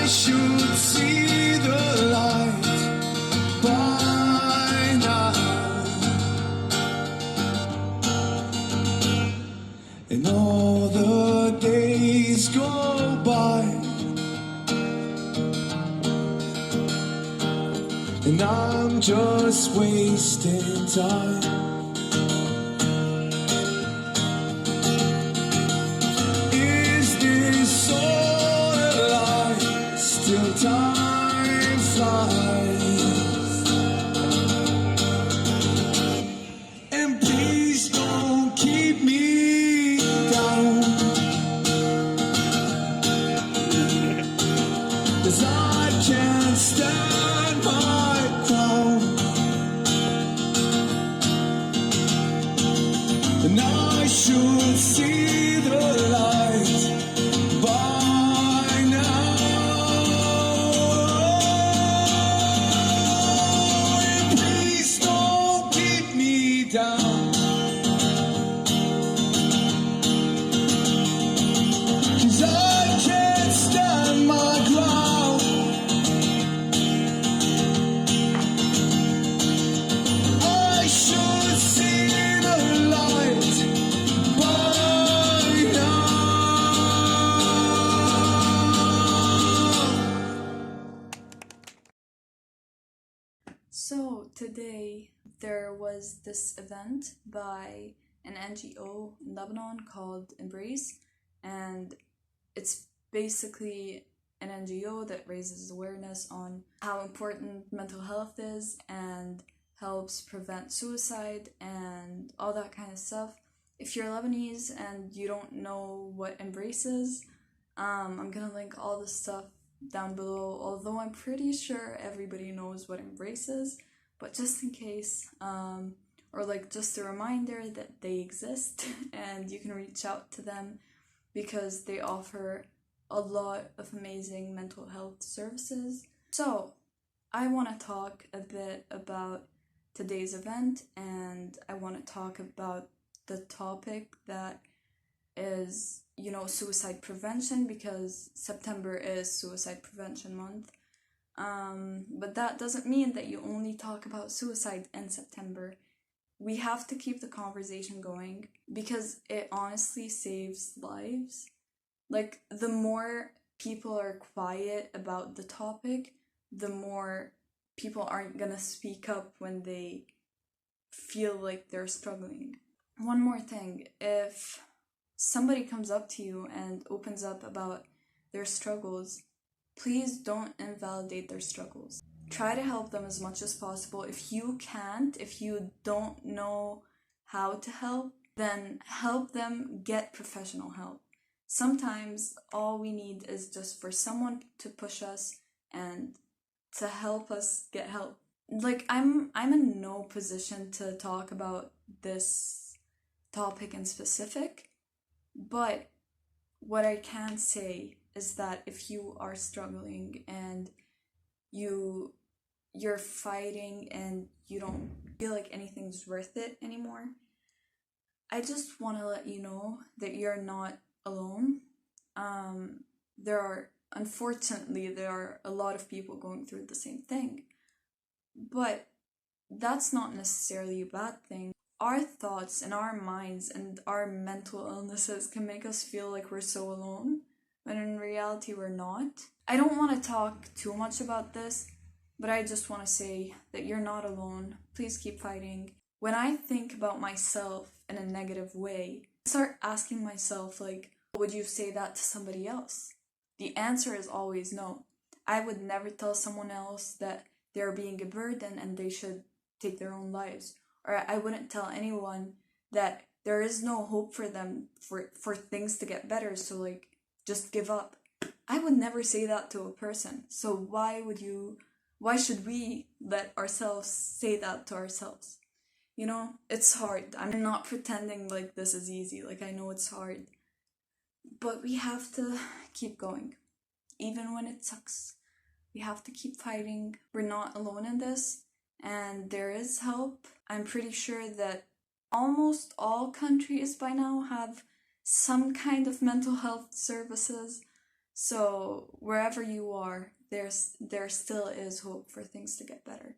I should see the light by now. And all the days go by, and I'm just wasting time. Is this all a lie? Still time flies. And please don't keep me down, 'cause I can't stand my crown. And I should see the light by now. And please don't keep me down, 'cause I can't stand my ground. I should see the light by now. So today there was this event by an NGO in Lebanon called Embrace, and it's basically an NGO that raises awareness on how important mental health is and helps prevent suicide and all that kind of stuff. If you're Lebanese and you don't know what Embrace is, I'm gonna link all the stuff down below, although I'm pretty sure everybody knows what Embrace is, but just in case, or like just a reminder that they exist and you can reach out to them because they offer a lot of amazing mental health services. So I want to talk a bit about today's event, and I want to talk about the topic that is, suicide prevention, because September is Suicide Prevention Month. But that doesn't mean that you only talk about suicide in September. We have to keep the conversation going because it honestly saves lives. Like, the more people are quiet about the topic, the more people aren't gonna speak up when they feel like they're struggling. One more thing, if somebody comes up to you and opens up about their struggles, please don't invalidate their struggles. Try to help them as much as possible. If you can't, if you don't know how to help, then help them get professional help. Sometimes all we need is just for someone to push us and to help us get help. Like, I'm in no position to talk about this topic in specific, but what I can say is that if you are struggling and you're fighting and you don't feel like anything's worth it anymore, I just want to let you know that you're not alone. Unfortunately, there are a lot of people going through the same thing, but that's not necessarily a bad thing. Our thoughts and our minds and our mental illnesses can make us feel like we're so alone, when in reality we're not. I don't want to talk too much about this, but I just want to say that you're not alone. Please keep fighting. When I think about myself in a negative way, I start asking myself, like, would you say that to somebody else? The answer is always no. I would never tell someone else that they're being a burden and they should take their own lives. Or I wouldn't tell anyone that there is no hope for them for things to get better, so like, just give up. I would never say that to a person. So why should we let ourselves say that to ourselves? It's hard. I'm not pretending like this is easy. Like, I know it's hard. But we have to keep going. Even when it sucks. We have to keep fighting. We're not alone in this. And there is help. I'm pretty sure that almost all countries by now have some kind of mental health services. So wherever you are, there still is hope for things to get better.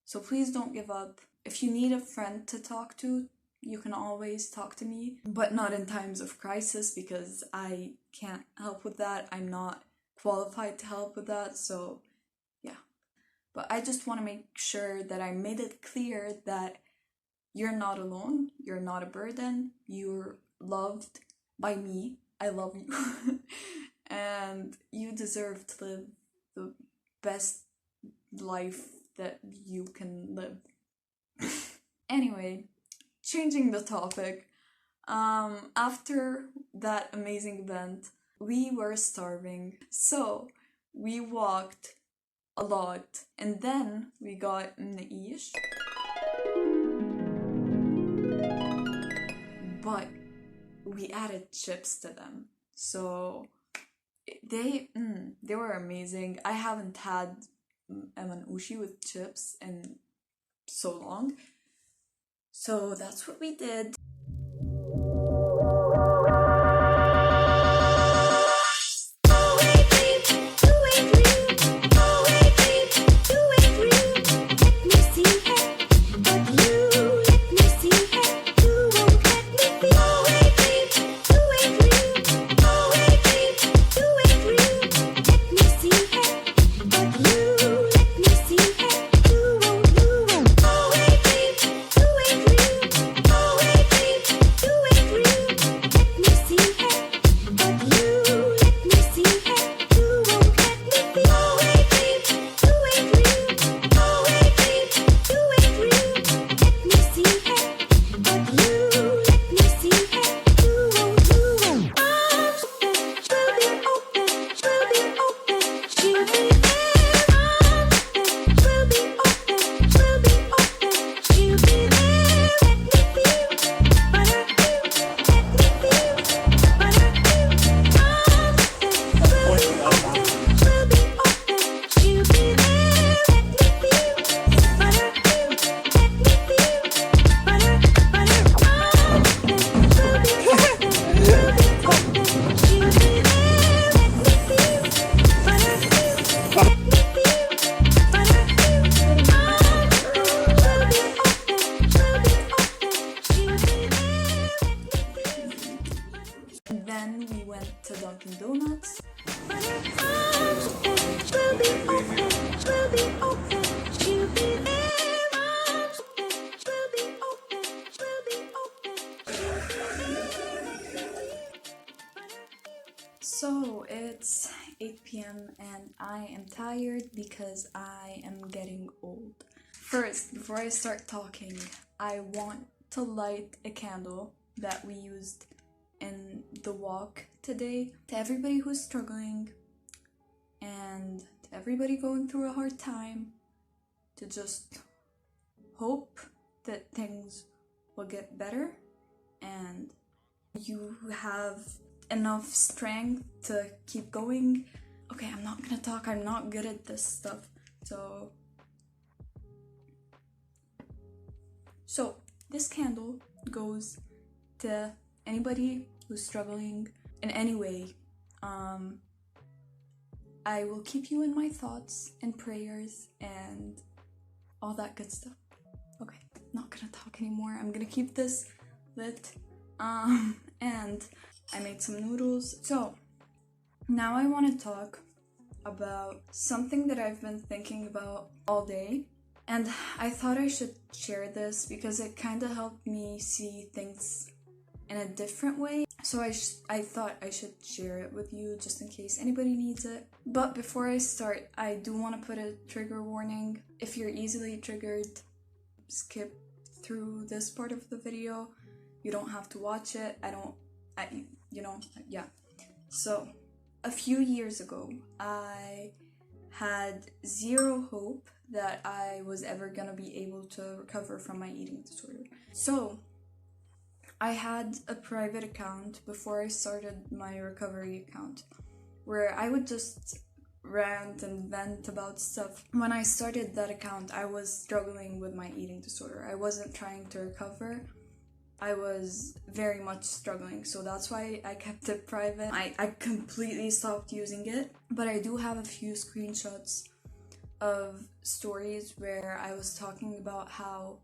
So please don't give up. If you need a friend to talk to, you can always talk to me, but not in times of crisis, because I can't help with that. I'm not qualified to help with that, so yeah. But I just want to make sure that I made it clear that you're not alone, you're not a burden, you're loved by me. I love you. And you deserve to live the best life that you can live. Anyway, changing the topic. After that amazing event, we were starving, so we walked a lot, and then we got Naish. But we added chips to them, so they were amazing. I haven't had ushi with chips in so long, so that's what we did. Then we went to Dunkin' Donuts. So it's 8 p.m. and I am tired because I am getting old. First, before I start talking, I want to light a candle that we used in the walk today. To everybody who's struggling and to everybody going through a hard time, to just hope that things will get better and you have enough strength to keep going. Okay, I'm not gonna talk, I'm not good at this stuff. So this candle goes to anybody who's struggling in any way. I will keep you in my thoughts and prayers and all that good stuff. Okay, not gonna talk anymore. I'm gonna keep this lit. And I made some noodles. So now I want to talk about something that I've been thinking about all day. And I thought I should share this because it kind of helped me see things in a different way. So I thought I should share it with you just in case anybody needs it. But before I start, I do want to put a trigger warning. If you're easily triggered, skip through this part of the video. You don't have to watch it. Yeah. So a few years ago, I had zero hope that I was ever gonna be able to recover from my eating disorder. So I had a private account before I started my recovery account where I would just rant and vent about stuff. When I started that account, I was struggling with my eating disorder. I wasn't trying to recover. I was very much struggling, so that's why I kept it private. I completely stopped using it, but I do have a few screenshots of stories where I was talking about how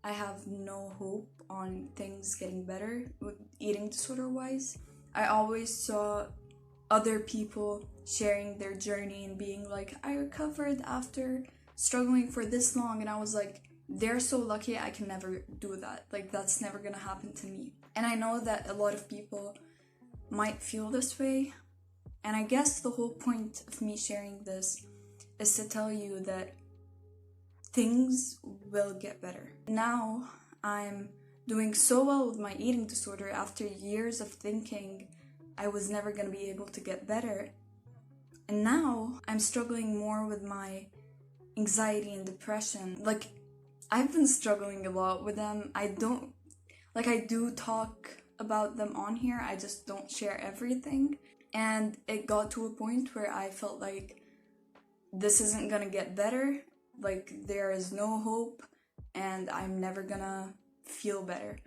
I have no hope on things getting better with eating disorder wise. I always saw other people sharing their journey and being like, I recovered after struggling for this long, and I was like, they're so lucky. I can never do that. Like, that's never gonna happen to me. And I know that a lot of people might feel this way, and I guess the whole point of me sharing this is to tell you that things will get better. Now I'm doing so well with my eating disorder after years of thinking I was never gonna be able to get better. And now I'm struggling more with my anxiety and depression. Like, I've been struggling a lot with them. I do talk about them on here, I just don't share everything. And it got to a point where I felt like this isn't gonna get better, like there is no hope, and I'm never gonna feel better.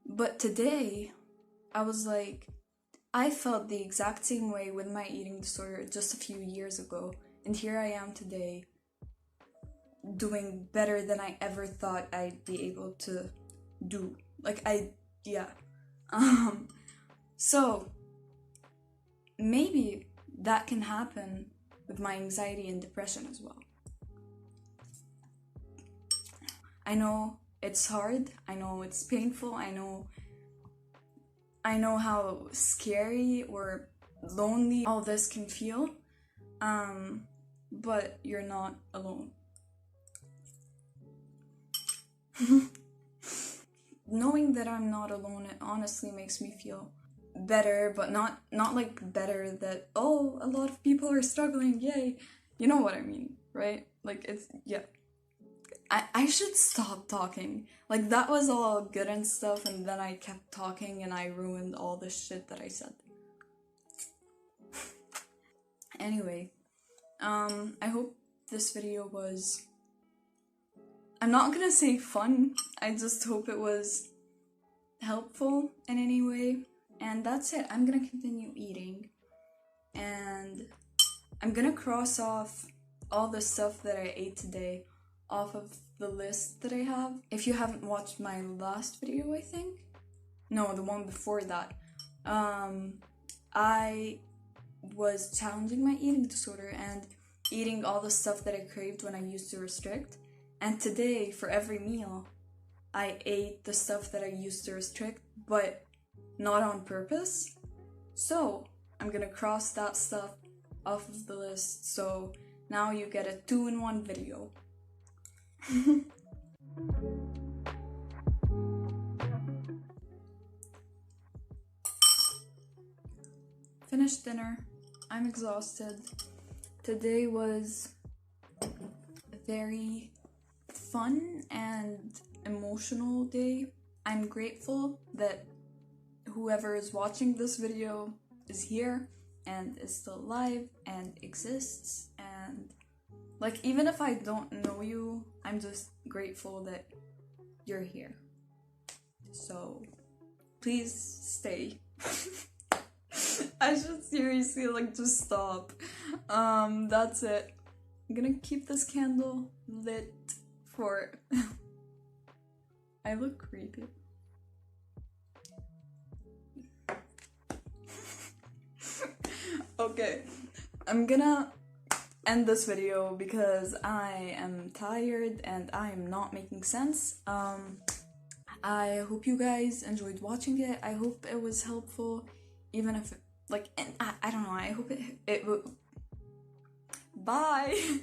But today, I was like, I felt the exact same way with my eating disorder just a few years ago, and here I am today, doing better than I ever thought I'd be able to do. So maybe that can happen with my anxiety and depression as well. I know it's hard, I know it's painful, I know how scary or lonely all this can feel, but you're not alone. Knowing that I'm not alone, it honestly makes me feel better, but not like better that, oh, a lot of people are struggling, yay. You know what I mean, right? Like, it's, yeah. I should stop talking. Like, that was all good and stuff, and then I kept talking and I ruined all the shit that I said. Anyway, I hope this video was, I'm not gonna say fun, I just hope it was helpful in any way. And that's it. I'm gonna continue eating, and I'm gonna cross off all the stuff that I ate today off of the list that I have. If you haven't watched my last video, I think, no, the one before that, I was challenging my eating disorder and eating all the stuff that I craved when I used to restrict. And today, for every meal, I ate the stuff that I used to restrict, but not on purpose. So I'm gonna cross that stuff off of the list. So now you get a 2-in-1 video. Finished dinner. I'm exhausted. Today was a very fun and emotional day. I'm grateful that whoever is watching this video is here and is still alive and exists, and like, even if I don't know you, I'm just grateful that you're here. So please stay. I should seriously like just stop. That's it. I'm gonna keep this candle lit for I look creepy. Okay, I'm gonna end this video because I am tired and I am not making sense. I hope you guys enjoyed watching it. I hope it was helpful, even if I don't know, I hope it bye.